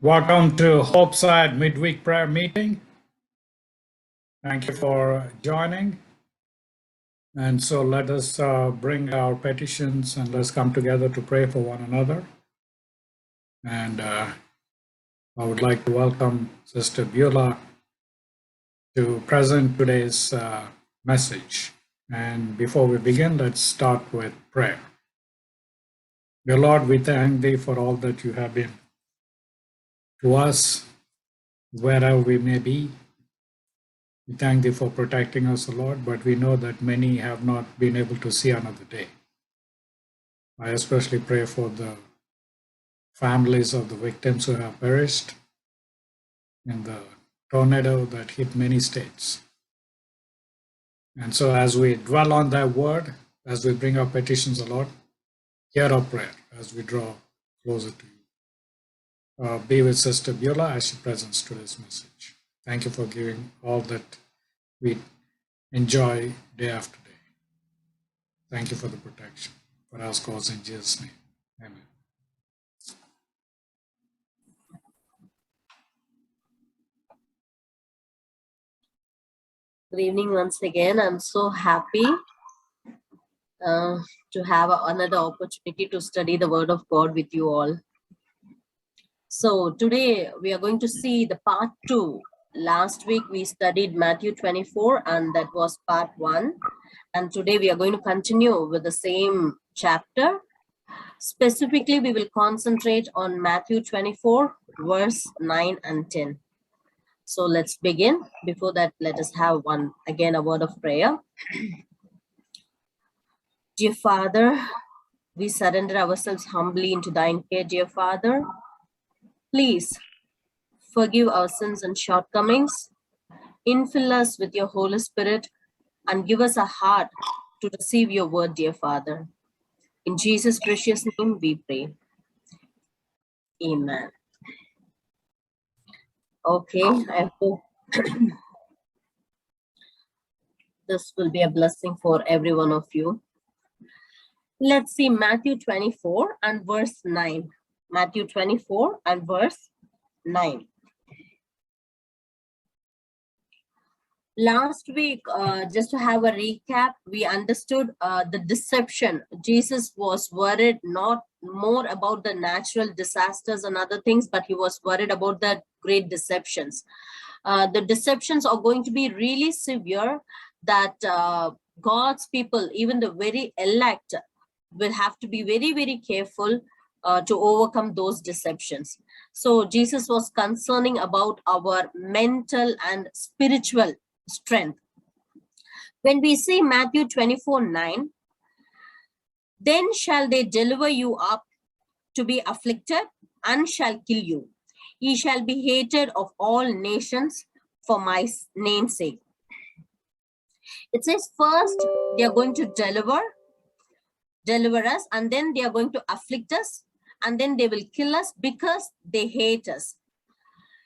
Welcome to Hopeside Midweek Prayer Meeting. Thank you for joining. And so let us bring our petitions and let's come together to pray for one another. And I would like to welcome Sister Beulah to present today's message. And before we begin, let's start with prayer. Dear Lord, we thank Thee for all that You have been to us, wherever we may be. We thank Thee for protecting us, Lord, but we know that many have not been able to see another day. I especially pray for the families of the victims who have perished in the tornado that hit many states. And so as we dwell on Thy word, as we bring our petitions, Lord, hear our prayer as we draw closer to You. Be with Sister Beulah as she presents today's message. Thank You for giving all that we enjoy day after day. Thank You for the protection. For our cause in Jesus' name. Amen. Good evening once again. I'm so happy to have another opportunity to study the Word of God with you all. So today we are going to see the part 2. Last week we studied Matthew 24 and that was part 1. And today we are going to continue with the same chapter. Specifically, we will concentrate on Matthew 24, verse 9 and 10. So let's begin. Before that, let us have a word of prayer. Dear Father, we surrender ourselves humbly into Thine care, dear Father. Please forgive our sins and shortcomings. Infill us with Your Holy Spirit and give us a heart to receive Your word, dear Father. In Jesus' precious name we pray. Amen. Okay, I hope this will be a blessing for every one of you. Let's see Matthew 24 and verse 9. Matthew 24 and verse 9. Last week, just to have a recap, we understood the deception. Jesus was worried not more about the natural disasters and other things, but He was worried about the great deceptions. The deceptions are going to be really severe that God's people, even the very elect, will have to be very, very careful to overcome those deceptions. So Jesus was concerning about our mental and spiritual strength. When we see Matthew 24:9, then shall they deliver you up to be afflicted and shall kill you. Ye shall be hated of all nations for my name's sake. It says first they are going to deliver us, and then they are going to afflict us, and then they will kill us because they hate us.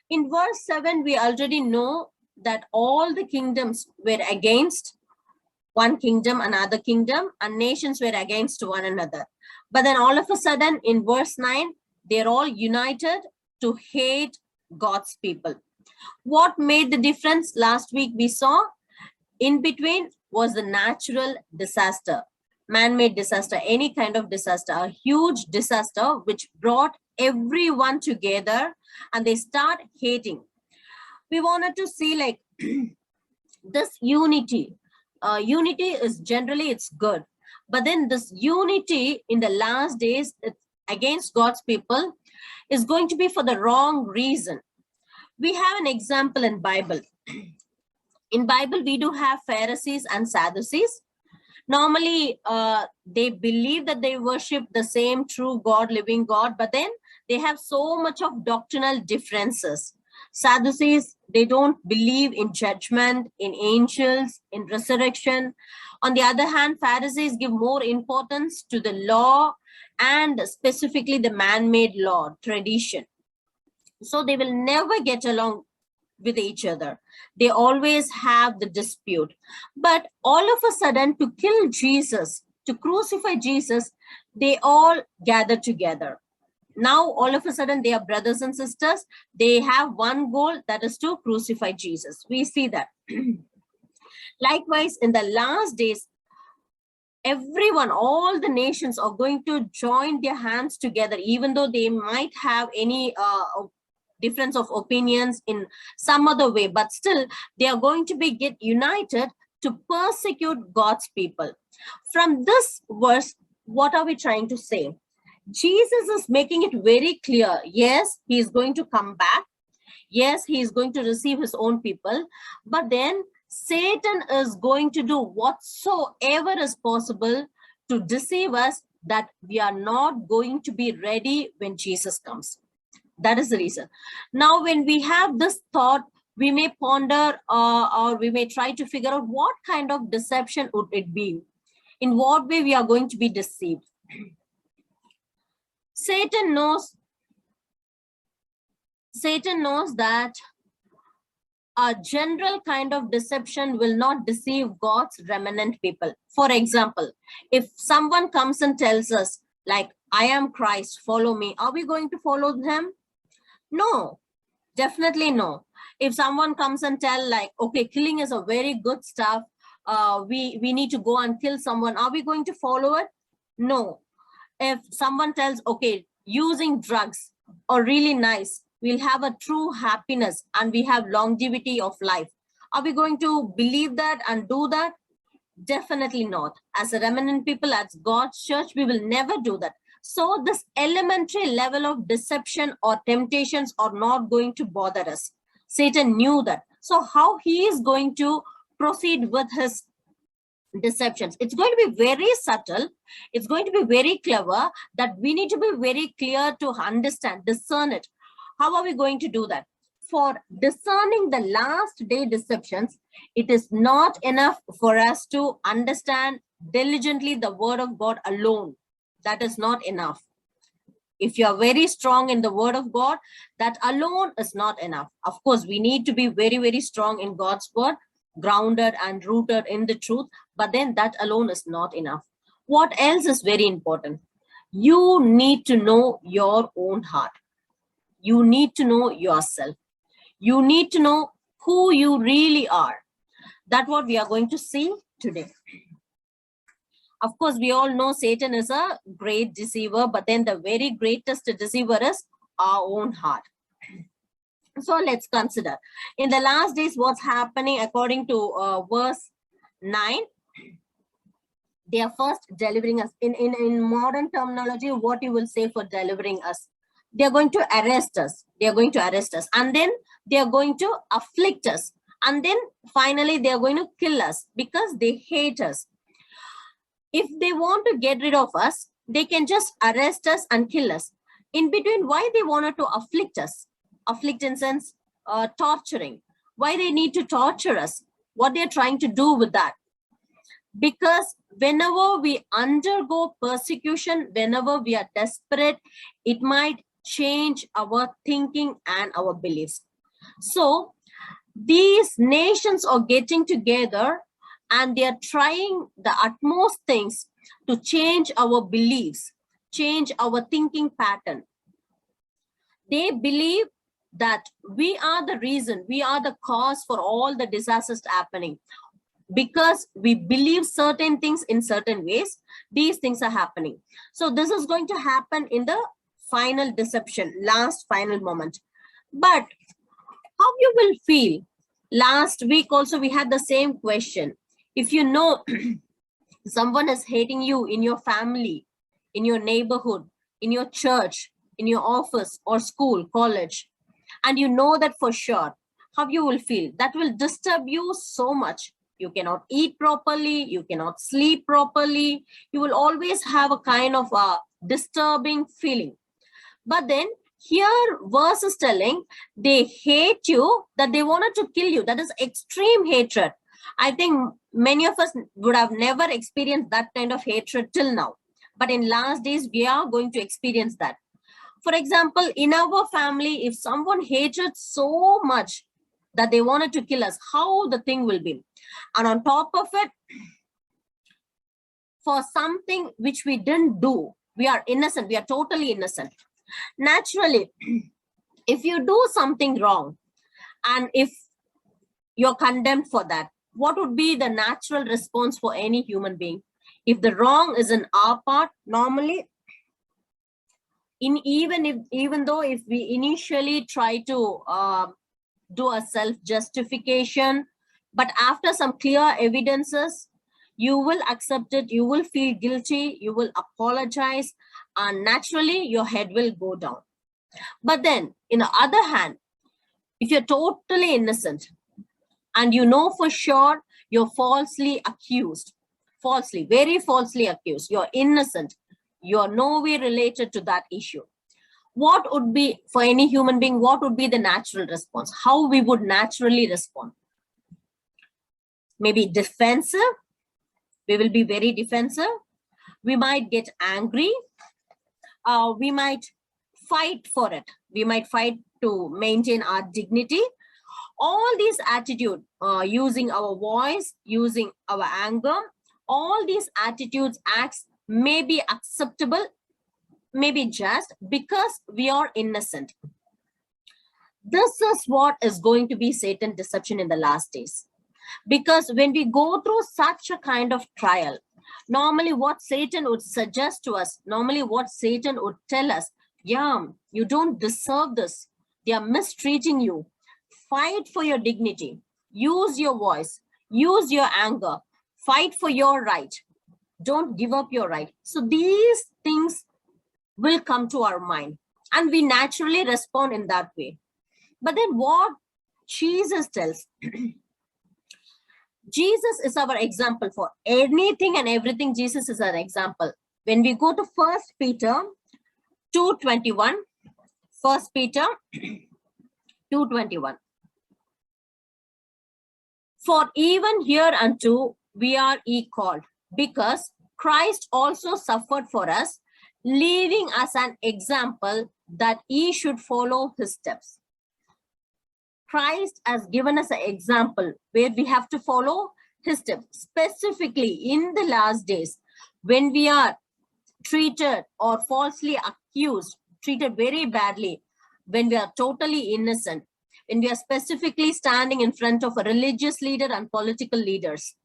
In verse 7, we already know that all the kingdoms were against one kingdom, another kingdom, and nations were against one another. But then all of a sudden, in verse 9, they're all united to hate God's people. What made the difference? Last week we saw in between was the natural disaster, man-made disaster, any kind of disaster, a huge disaster which brought everyone together and they start hating. We wanted to see like this unity. Unity is generally it's good, but then this unity in the last days against God's people is going to be for the wrong reason. We have an example in Bible. In Bible, we do have Pharisees and Sadducees. Normally, they believe that they worship the same true God, living God, but then they have so much of doctrinal differences. Sadducees, they don't believe in judgment, in angels, in resurrection. On the other hand, Pharisees give more importance to the law and specifically the man-made law, tradition. So they will never get along with each other. They always have the dispute. But all of a sudden, to kill Jesus, to crucify Jesus, they all gather together. Now, all of a sudden, they are brothers and sisters. They have one goal, that is to crucify Jesus. We see that. Likewise, in the last days, everyone, all the nations are going to join their hands together, even though they might have any difference of opinions in some other way, but still they are going to be get united to persecute God's people. From this verse, what are we trying to say? Jesus is making it very clear. Yes, he is going to come back. Yes, he is going to receive his own people, but then Satan is going to do whatsoever is possible to deceive us, that we are not going to be ready when Jesus comes. That is the reason. Now, when we have this thought, we may ponder or we may try to figure out what kind of deception would it be? In what way we are going to be deceived? Satan knows that a general kind of deception will not deceive God's remnant people. For example, if someone comes and tells us, like, I am Christ, follow me, are we going to follow him? No, definitely no. If someone comes and tell, like, okay, killing is a very good stuff, we need to go and kill someone, are we going to follow it? No. If someone tells, okay, using drugs are really nice, we'll have a true happiness and we have longevity of life, are we going to believe that and do that? Definitely not. As a remnant people, as God's church, we will never do that. So this elementary level of deception or temptations are not going to bother us. Satan knew that. So how he is going to proceed with his deceptions? It's going to be very subtle. It's going to be very clever, that we need to be very clear to understand, discern it. How are we going to do that? For discerning the last day deceptions, it is not enough for us to understand diligently the word of God alone. That is not enough. If you are very strong in the word of God, that alone is not enough. Of course, we need to be very, very strong in God's word, grounded and rooted in the truth, but then that alone is not enough. What else is very important? You need to know your own heart. You need to know yourself. You need to know who you really are. That's what we are going to see today. Of course, we all know Satan is a great deceiver, but then the very greatest deceiver is our own heart. So let's consider. In the last days, what's happening according to verse 9? They are first delivering us. In modern terminology, what you will say for delivering us? They are going to arrest us. They are going to arrest us. And then they are going to afflict us. And then finally, they are going to kill us because they hate us. If they want to get rid of us, they can just arrest us and kill us. In between, why they wanted to afflict us? Afflict in sense, torturing. Why they need to torture us? What they're trying to do with that? Because whenever we undergo persecution, whenever we are desperate, it might change our thinking and our beliefs. So these nations are getting together and they are trying the utmost things to change our beliefs, change our thinking pattern. They believe that we are the reason, we are the cause for all the disasters happening. Because we believe certain things in certain ways, these things are happening. So this is going to happen in the final deception, last final moment. But how you will feel? Last week also we had the same question. If you know someone is hating you in your family, in your neighborhood, in your church, in your office or school, college, and you know that for sure, how you will feel? That will disturb you so much. You cannot eat properly, you cannot sleep properly, you will always have a kind of a disturbing feeling. But then here verse is telling they hate you, that they wanted to kill you. That is extreme hatred. I think many of us would have never experienced that kind of hatred till now. But in last days, we are going to experience that. For example, in our family, if someone hated so much that they wanted to kill us, how the thing will be. And on top of it, for something which we didn't do, we are innocent, we are totally innocent. Naturally, if you do something wrong and if you're condemned for that, what would be the natural response for any human being? If the wrong is in our part, normally, even though if we initially try to do a self-justification, but after some clear evidences, you will accept it, you will feel guilty, you will apologize, and naturally your head will go down. But then, in the other hand, if you're totally innocent and you know for sure you're falsely accused, very falsely accused, you're innocent, you're no way related to that issue, what would be, for any human being, what would be the natural response? How we would naturally respond? Maybe defensive. We will be very defensive. We might get angry. We might fight for it. We might fight to maintain our dignity. All these attitudes, using our voice, using our anger, all these attitudes, acts may be acceptable, maybe just because we are innocent. This is what is going to be Satan's deception in the last days. Because when we go through such a kind of trial, normally what Satan would suggest to us, normally what Satan would tell us, yeah, you don't deserve this. They are mistreating you. Fight for your dignity. Use your voice. Use your anger. Fight for your right. Don't give up your right. So these things will come to our mind and we naturally respond in that way. But then what Jesus tells, Jesus is our example for anything and everything. Jesus is our example. When we go to 1 Peter 2:21, 1 Peter 2:21. For even hereunto we are ye called, because Christ also suffered for us, leaving us an example that ye should follow his steps. Christ has given us an example where we have to follow his steps, specifically in the last days when we are treated or falsely accused, treated very badly, when we are totally innocent, when we are specifically standing in front of a religious leader and political leaders,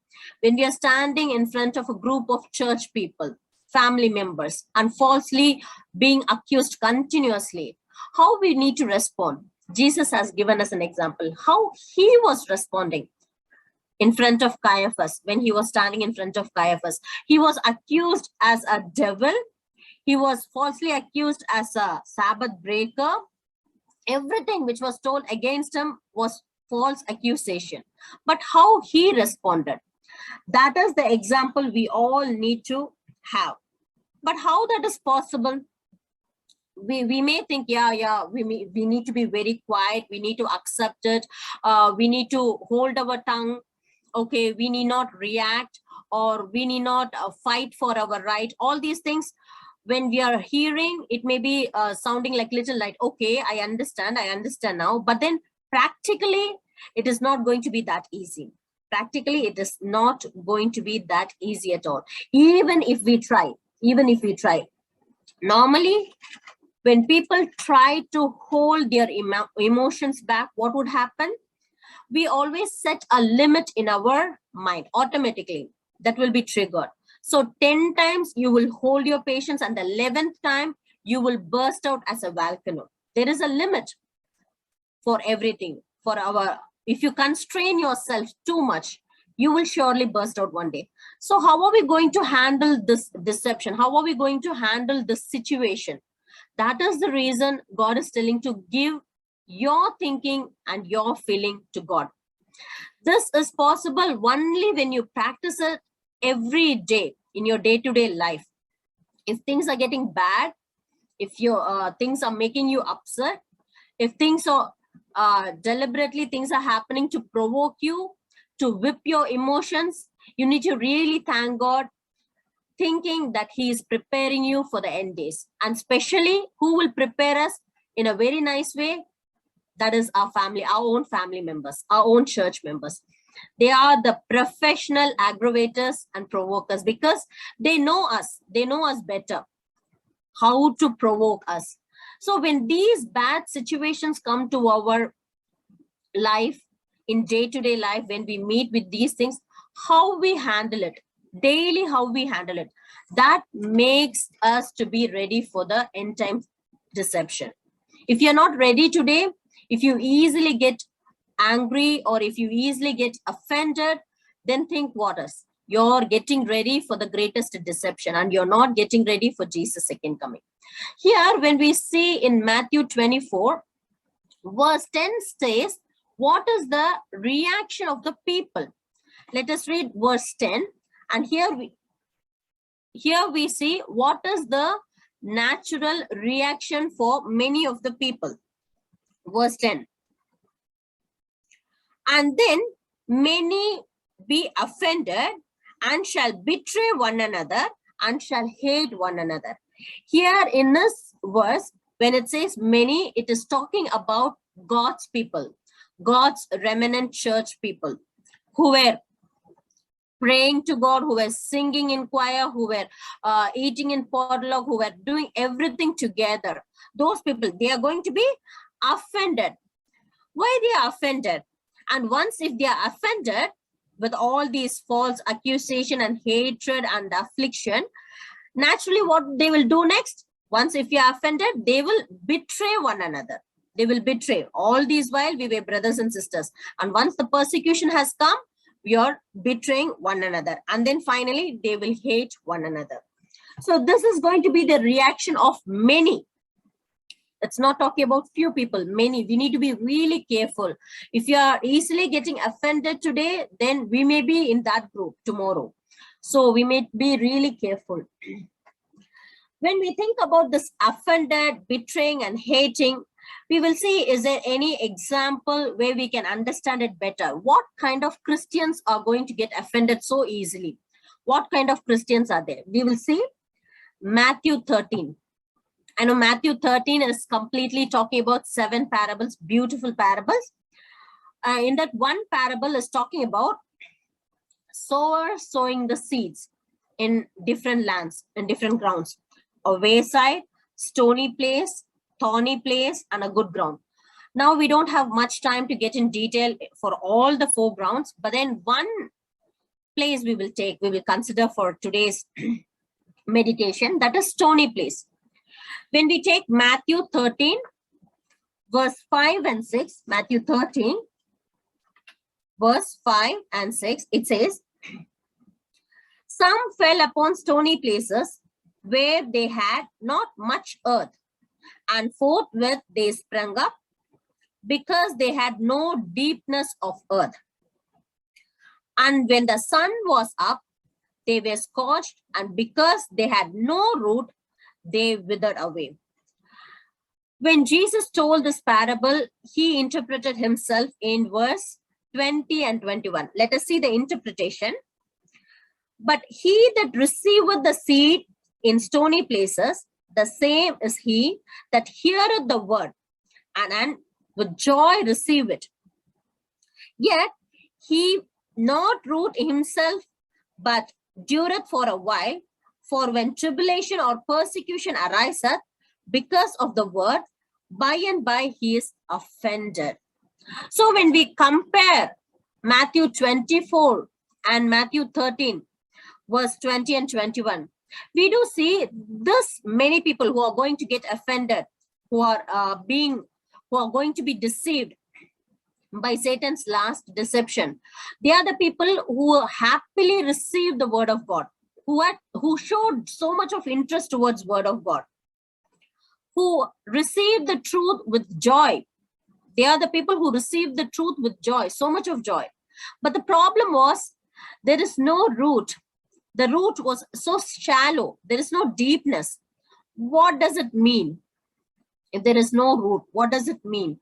when we are standing in front of a group of church people, family members, and falsely being accused continuously, how we need to respond. Jesus has given us an example, how he was responding in front of Caiaphas. When he was standing in front of Caiaphas, he was accused as a devil. He was falsely accused as a Sabbath breaker. Everything which was told against him was false accusation. But how he responded, that is the example we all need to have. But how that is possible? We may think, we need to be very quiet, we need to accept it, we need to hold our tongue, okay, we need not react, or we need not fight for our right. All these things, when we are hearing, it may be sounding like little light. Okay, I understand now. But then practically, it is not going to be that easy. Practically, it is not going to be that easy at all. Even if we try. Normally, when people try to hold their emotions back, what would happen? We always set a limit in our mind automatically. That will be triggered. So 10 times you will hold your patience, and the 11th time you will burst out as a volcano. There is a limit for everything. If you constrain yourself too much, you will surely burst out one day. So how are we going to handle this deception? How are we going to handle this situation? That is the reason God is telling to give your thinking and your feeling to God. This is possible only when you practice it every day in your day-to-day life. If things are getting bad, if your things are making you upset, if things are deliberately things are happening to provoke you, to whip your emotions, you need to really thank God, thinking that he is preparing you for the end days. And especially, who will prepare us in a very nice way? That is our family, our own family members, our own church members. They are the professional aggravators and provokers, because they know us better, how to provoke us. So when these bad situations come to our life, in day-to-day life, when we meet with these things, how we handle it daily, how we handle it, that makes us to be ready for the end time deception. If you're not ready today, if you easily get angry or if you easily get offended, then think what is. You're getting ready for the greatest deception and you're not getting ready for Jesus' second coming. Here, when we see in Matthew 24, verse 10 says, what is the reaction of the people? Let us read verse 10. And here we see what is the natural reaction for many of the people. Verse 10. And then many be offended and shall betray one another and shall hate one another. Here in this verse, when it says many, it is talking about God's people, God's remnant church people who were praying to God, who were singing in choir, who were eating in potluck, who were doing everything together. Those people, they are going to be offended. Why they are offended? And once if they are offended with all these false accusation and hatred and affliction, naturally what they will do next? Once if you are offended, they will betray one another. They will betray. All these while we were brothers and sisters. And once the persecution has come, we are betraying one another. And then finally, they will hate one another. So this is going to be the reaction of many. It's not talking about few people, many. We need to be really careful. If you are easily getting offended today, then we may be in that group tomorrow. So we may be really careful. When we think about this offended, betraying and hating, we will see, is there any example where we can understand it better? What kind of Christians are going to get offended so easily? What kind of Christians are there? We will see Matthew 13. I know Matthew 13 is completely talking about 7 parables, beautiful parables. In that one parable is talking about sower sowing the seeds in different lands, in different grounds. A wayside, stony place, thorny place, and a good ground. Now we don't have much time to get in detail for all the 4 grounds, but then one place we will consider for today's meditation, that is stony place. When we take Matthew 13, verse 5 and 6, Matthew 13, verse 5 and 6, it says, some fell upon stony places where they had not much earth, and forthwith they sprang up, because they had no deepness of earth. And when the sun was up, they were scorched, and because they had no root, they withered away. When Jesus told this parable, he interpreted himself in verse 20 and 21. Let us see the interpretation. But he that receiveth the seed in stony places, the same is he that heareth the word, and with joy receive it. Yet he not root himself, but dureth for a while. For when tribulation or persecution ariseth because of the word, by and by he is offended. So when we compare Matthew 24 and Matthew 13, verse 20 and 21, we do see this many people who are going to get offended, who are going to be deceived by Satan's last deception. They are the people who happily received the word of God, who showed so much of interest towards word of God, who received the truth with joy. They are the people who received the truth with joy, so much of joy. But the problem was, there is no root. The root was so shallow. There is no deepness. What does it mean? If there is no root, what does it mean?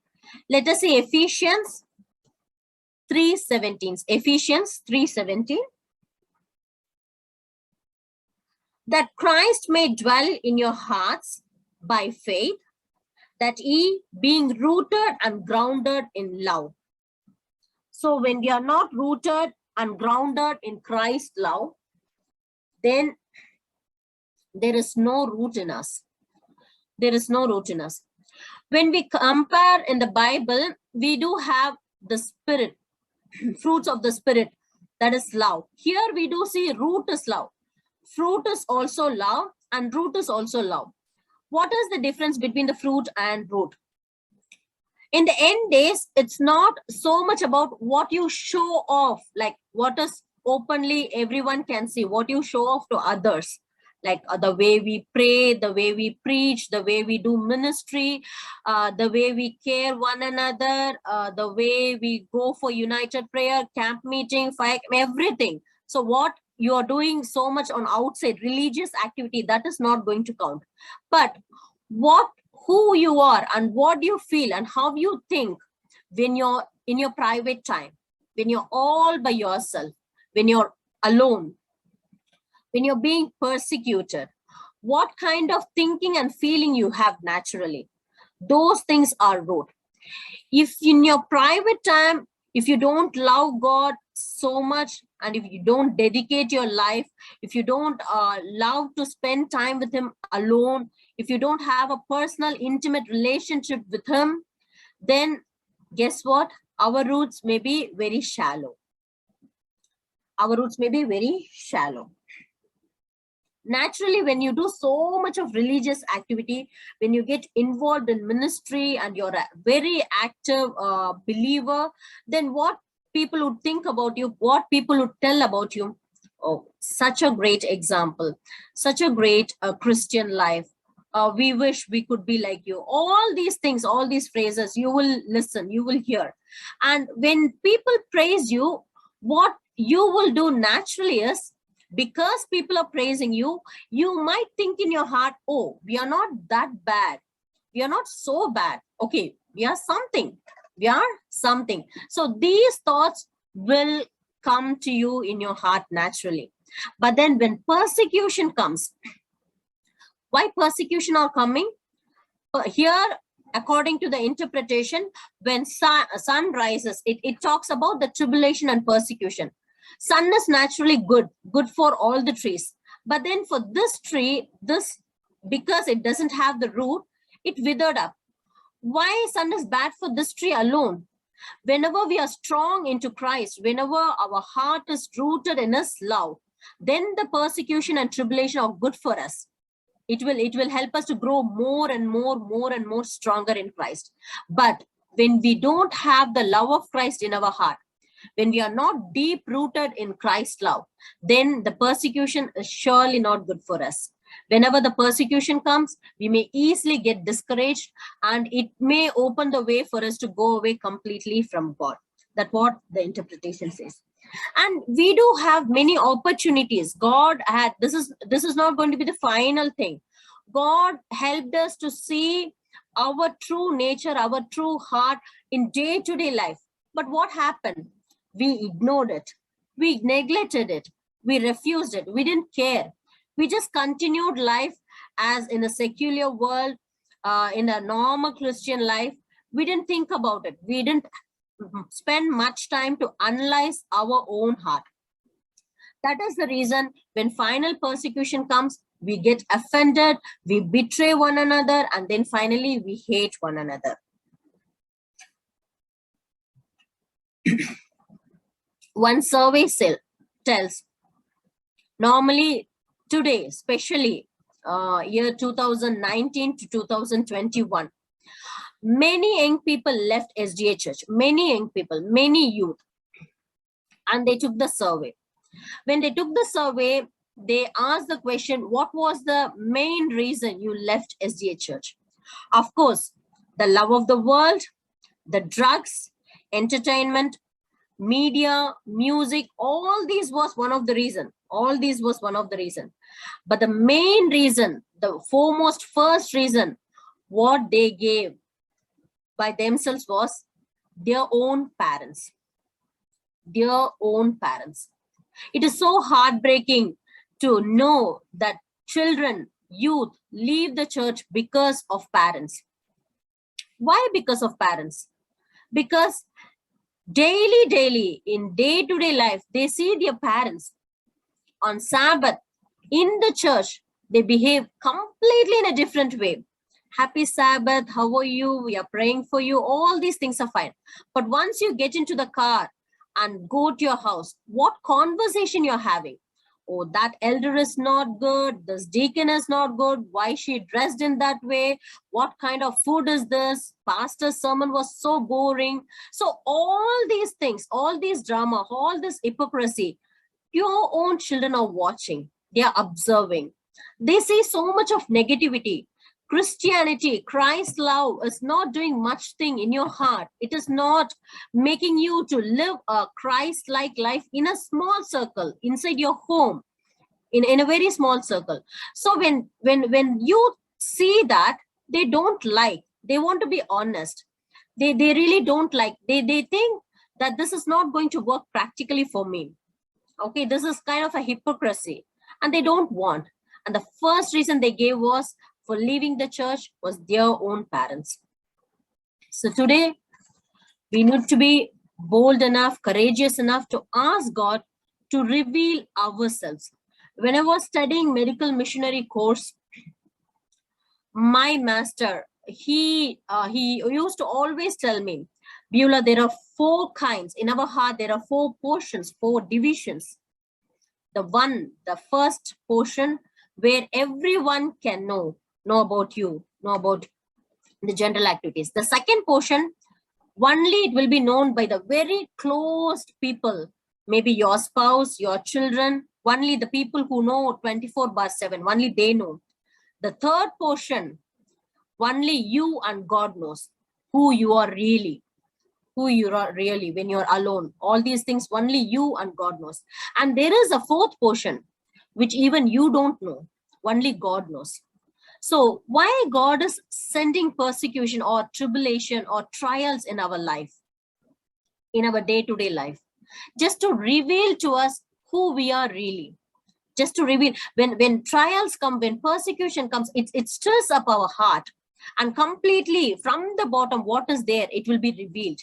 Let us see Ephesians 3:17. Ephesians 3:17. That Christ may dwell in your hearts by faith, that ye being rooted and grounded in love. So when we are not rooted and grounded in Christ's love, then there is no root in us. There is no root in us. When we compare in the Bible, we do have the Spirit, fruits of the Spirit, that is love. Here we do see root is love. Fruit is also love and root is also love. What is the difference between the fruit and root? In the end days, it's not so much about what you show off, like what is openly everyone can see, what you show off to others, like the way we pray, the way we preach, the way we do ministry, the way we care one another, the way we go for united prayer, camp meeting, fire, everything. So what you are doing so much on outside religious activity, that is not going to count. But who you are and what you feel and how you think when you're in your private time, when you're all by yourself, when you're alone, when you're being persecuted, what kind of thinking and feeling you have naturally, those things are root. If in your private time, if you don't love God so much, and if you don't dedicate your life, if you don't love to spend time with him alone, if you don't have a personal intimate relationship with him, then guess what? Our roots may be very shallow. Our roots may be very shallow. Naturally, when you do so much of religious activity, when you get involved in ministry and you're a very active believer, then what people would think about you, what people would tell about you? Oh, such a great example, such a great Christian life. We wish we could be like you. All these things, all these phrases, you will listen, you will hear. And when people praise you, what you will do naturally is, because people are praising you, you might think in your heart, oh, we are not that bad. We are not so bad. Okay, we are something. We are something. So these thoughts will come to you in your heart naturally. But then when persecution comes, why persecution are coming? Here, according to the interpretation, when sun rises, it talks about the tribulation and persecution. Sun is naturally good for all the trees. But then for this tree, because it doesn't have the root, it withered up. Why sun is bad for this tree alone? Whenever we are strong into Christ, whenever our heart is rooted in his love, then the persecution and tribulation are good for us. It will help us to grow more and more stronger in Christ. But when we don't have the love of Christ in our heart, when we are not deep rooted in Christ's love, then the persecution is surely not good for us. Whenever the persecution comes, we may easily get discouraged, and it may open the way for us to go away completely from God. That's what the interpretation says. And we do have many opportunities. God had, this is not going to be the final thing. God helped us to see our true nature, our true heart in day-to-day life. But what happened? We ignored it. We neglected it. We refused it. We didn't care. We just continued life as in a secular world, in a normal Christian life. We didn't think about it. We didn't spend much time to analyze our own heart. That is the reason when final persecution comes, we get offended, we betray one another, and then finally we hate one another. One survey tells, normally today, especially year 2019 to 2021, many young people left SDA Church, many young people, many youth, and they took the survey. When they took the survey, they asked the question, what was the main reason you left SDA Church? Of course, the love of the world, the drugs, entertainment, media, music, all these was one of the reason. All these was one of the reason. But the main reason, the foremost first reason, what they gave by themselves was their own parents. Their own parents. It is so heartbreaking to know that children, youth leave the church because of parents. Why because of parents? Because daily, in day-to-day life, they see their parents. On Sabbath, in the church, they behave completely in a different way. happy Sabbath, how are you? We are praying for you. All these things are fine. But once you get into the car and go to your house, what conversation you're having? Oh, that elder is not good. This deacon is not good. Why is she dressed in that way? What kind of food is this? Pastor's sermon was so boring. So all these things, all these drama, all this hypocrisy, your own children are watching. They are observing. They see so much of negativity. Christianity, Christ's love is not doing much thing in your heart. It is not making you to live a Christ-like life in a small circle inside your home, in a very small circle. So when you see that, they don't like, they want to be honest. They really don't like, they think that this is not going to work practically for me. Okay, this is kind of a hypocrisy, and they don't want. And the first reason they gave was for leaving the church was their own parents. So today, we need to be bold enough, courageous enough to ask God to reveal ourselves. When I was studying medical missionary course, my master, he used to always tell me, Beulah, there are 4 kinds. In our heart, there are 4 portions, 4 divisions. The first portion where everyone can know about you, know about the general activities. The second portion, only it will be known by the very close people, maybe your spouse, your children, only the people who know 24/7, only they know. The third portion, only you and God knows who you are really, when you're alone. All these things, only you and God knows. And there is a fourth portion, which even you don't know, only God knows. So why God is sending persecution or tribulation or trials in our life, in our day-to-day life? Just to reveal to us who we are really. Just to reveal, when trials come, when persecution comes, it stirs up our heart, and completely from the bottom, what is there, it will be revealed.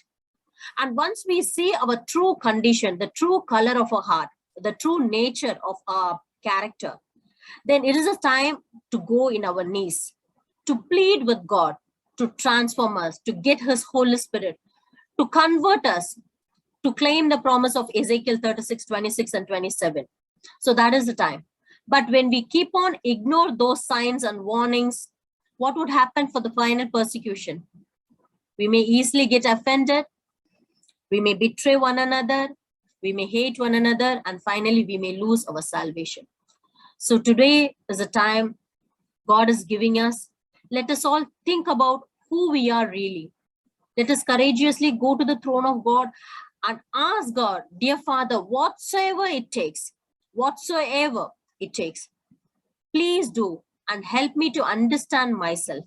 And once we see our true condition, the true color of our heart, the true nature of our character, then it is a time to go in our knees, to plead with God, to transform us, to get his Holy Spirit, to convert us, to claim the promise of Ezekiel 36:26 and 27. So that is the time. But when we keep on ignore those signs and warnings, what would happen for the final persecution? We may easily get offended. We may betray one another. We may hate one another. And finally, we may lose our salvation. So today is a time God is giving us. Let us all think about who we are really. Let us courageously go to the throne of God and ask God, dear Father, whatsoever it takes, please do, and help me to understand myself.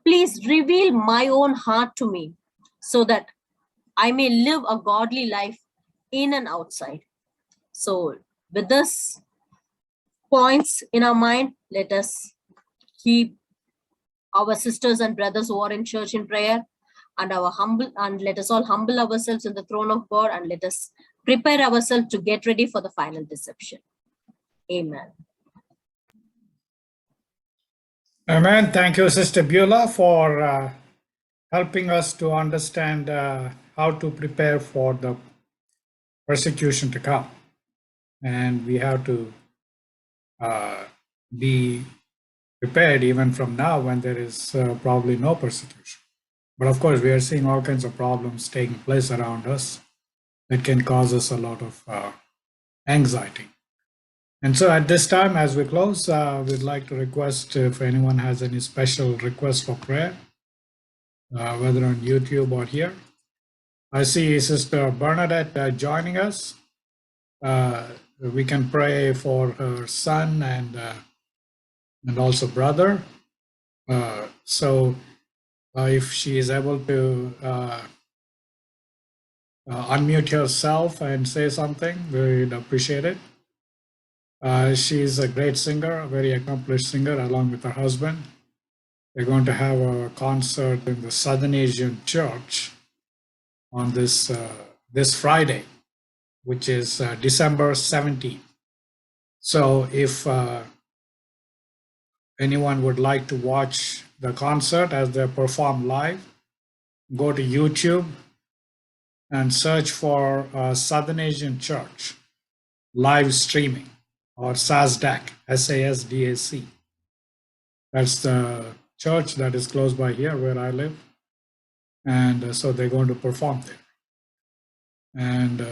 Please reveal my own heart to me so that I may live a godly life in and outside. So with this points in our mind, let us keep our sisters and brothers who are in church in prayer, and let us all humble ourselves in the throne of God, and let us prepare ourselves to get ready for the final deception. Amen. Amen. Thank you, Sister Beulah, for helping us to understand how to prepare for the persecution to come. And we have to be prepared even from now when there is probably no persecution. But of course, we are seeing all kinds of problems taking place around us that can cause us a lot of anxiety. And so at this time, as we close, we'd like to request if anyone has any special request for prayer, whether on YouTube or here. I see Sister Bernadette joining us. We can pray for her son and also brother. So if she is able to unmute herself and say something, we'd appreciate it. She's a great singer, a very accomplished singer, along with her husband. They're going to have a concert in the Southern Asian Church on this Friday, which is December 17th. So if anyone would like to watch the concert as they perform live, go to YouTube and search for Southern Asian Church live streaming, or SASDAC, SASDAC. That's the church that is close by here where I live. And so they're going to perform there. And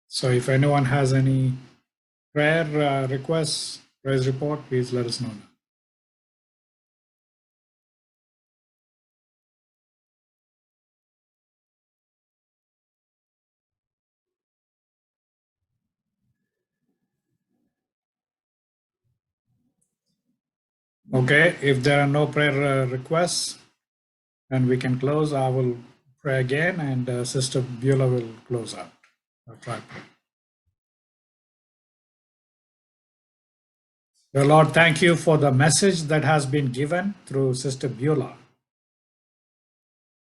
so if anyone has any prayer requests, praise report, please let us know now. Okay, if there are no prayer requests, then we can close. I will pray again, and Sister Beulah will close out. I'll try to pray. Dear Lord, thank you for the message that has been given through Sister Beulah.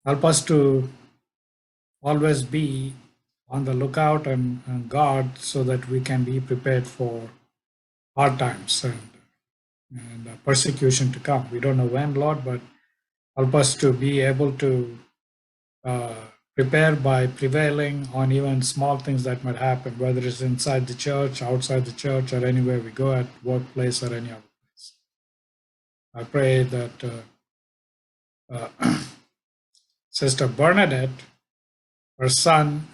Help us to always be on the lookout and guard so that we can be prepared for hard times and persecution to come. We don't know when, Lord, but help us to be able to prepare by prevailing on even small things that might happen, whether it's inside the church, outside the church, or anywhere we go, at workplace or any other place. I pray that Sister Bernadette, her son,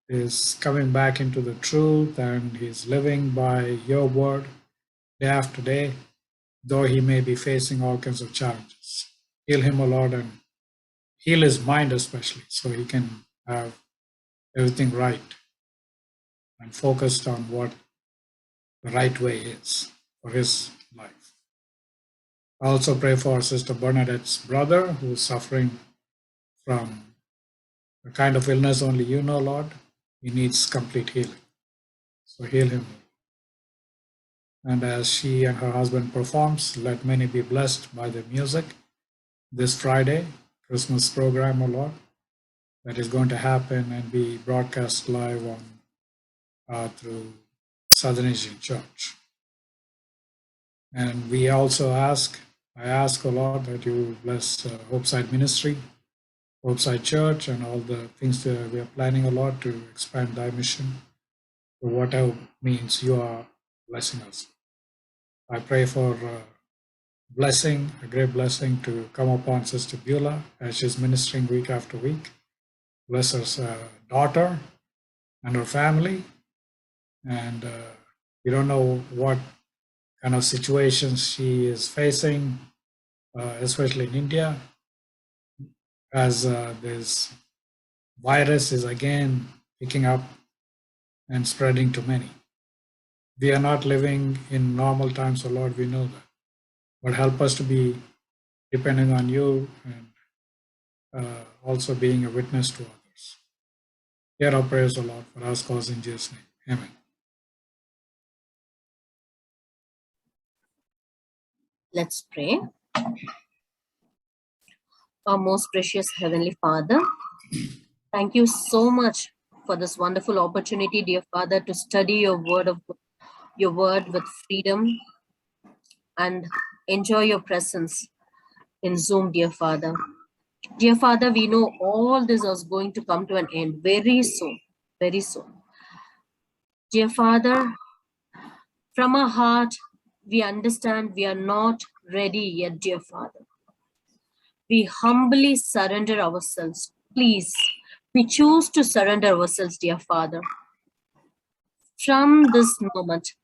is coming back into the truth and he's living by your word day after day, though he may be facing all kinds of challenges. Heal him, O Lord, and heal his mind especially, so he can have everything right and focused on what the right way is for his life. I also pray for Sister Bernadette's brother, who is suffering from a kind of illness only you know, Lord. He needs complete healing. So heal him. And as she and her husband performs, let many be blessed by the music this Friday, Christmas program, O Lord, that is going to happen and be broadcast live on through Southern Asian Church. And we also I ask, O Lord, that you bless Hopeside Ministry, Hopeside Church, and all the things that we are planning, O Lord, to expand thy mission to whatever means you are blessing us. I pray for blessing, a great blessing to come upon Sister Beulah as she's ministering week after week. Bless her daughter and her family. And we don't know what kind of situations she is facing, especially in India, as this virus is again picking up and spreading to many. We are not living in normal times, so Lord, we know that. But help us to be depending on you and also being a witness to others. Hear our prayers, O Lord, for us cause in Jesus' name. Amen. Let's pray. Our most precious Heavenly Father, thank you so much for this wonderful opportunity, dear Father, to study your word with freedom and enjoy your presence in Zoom, dear Father. Dear Father, we know all this is going to come to an end very soon, very soon. Dear Father, from our heart, we understand we are not ready yet, dear Father. We humbly surrender ourselves. Please, we choose to surrender ourselves, dear Father. From this moment,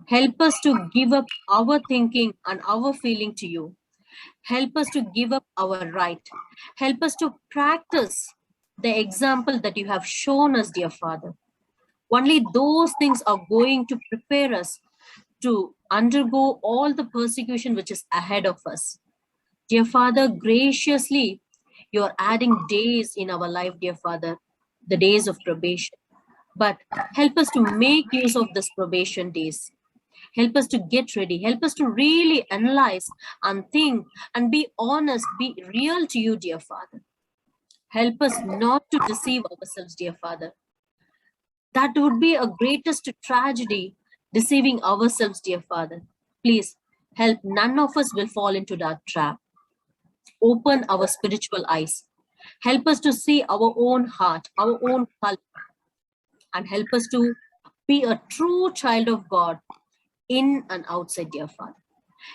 help us to give up our thinking and our feeling to you. Help us to give up our right. Help us to practice the example that you have shown us, dear Father. Only those things are going to prepare us to undergo all the persecution which is ahead of us. Dear Father, graciously, you're adding days in our life, dear Father, the days of probation. But help us to make use of this probation days. Help us to get ready. Help us to really analyze and think and be honest, be real to you, dear Father. Help us not to deceive ourselves, dear Father. That would be a greatest tragedy, deceiving ourselves, dear Father. Please help none of us will fall into that trap. Open our spiritual eyes. Help us to see our own heart, our own color, and help us to be a true child of God in and outside, dear Father.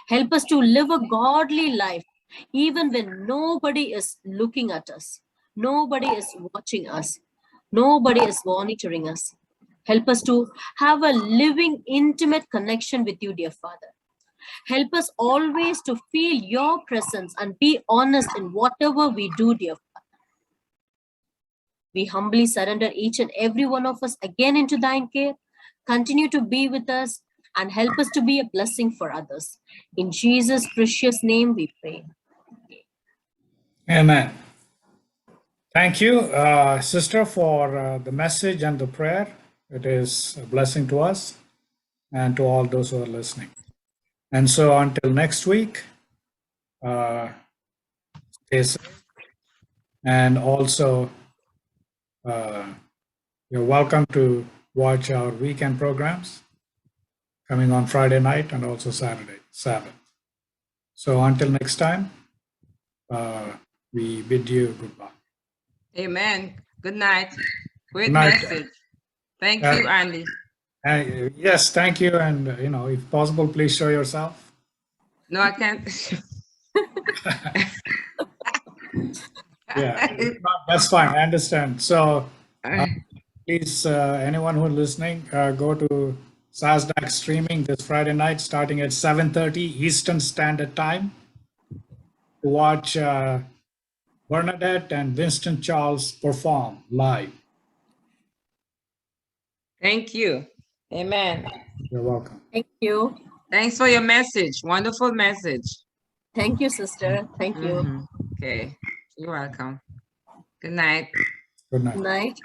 Help us to live a godly life even when nobody is looking at us, nobody is watching us, nobody is monitoring us. Help us to have a living, intimate connection with you, dear Father. Help us always to feel your presence and be honest in whatever we do, dear Father. We humbly surrender each and every one of us again into thine care. Continue to be with us and help us to be a blessing for others. In Jesus' precious name we pray. Amen. Thank you, sister, for the message and the prayer. It is a blessing to us and to all those who are listening. And so until next week, stay safe. And also, you're welcome to watch our weekend programs coming on Friday night and also Saturday, Sabbath. So until next time, we bid you goodbye. Amen. Good night. Great Good night. message. Thank you, Andy. Yes, thank you. And, if possible, please show yourself. No, I can't. Yeah, that's fine. I understand. So please, anyone who is listening, go to SASDAQ streaming this Friday night, starting at 7:30 Eastern Standard Time, to watch Bernadette and Winston Charles perform live. Thank you. Amen. You're welcome. Thank you. Thanks for your message. Wonderful message. Thank you, sister. Thank you. Okay. You're welcome. Good night. Good night. Good night.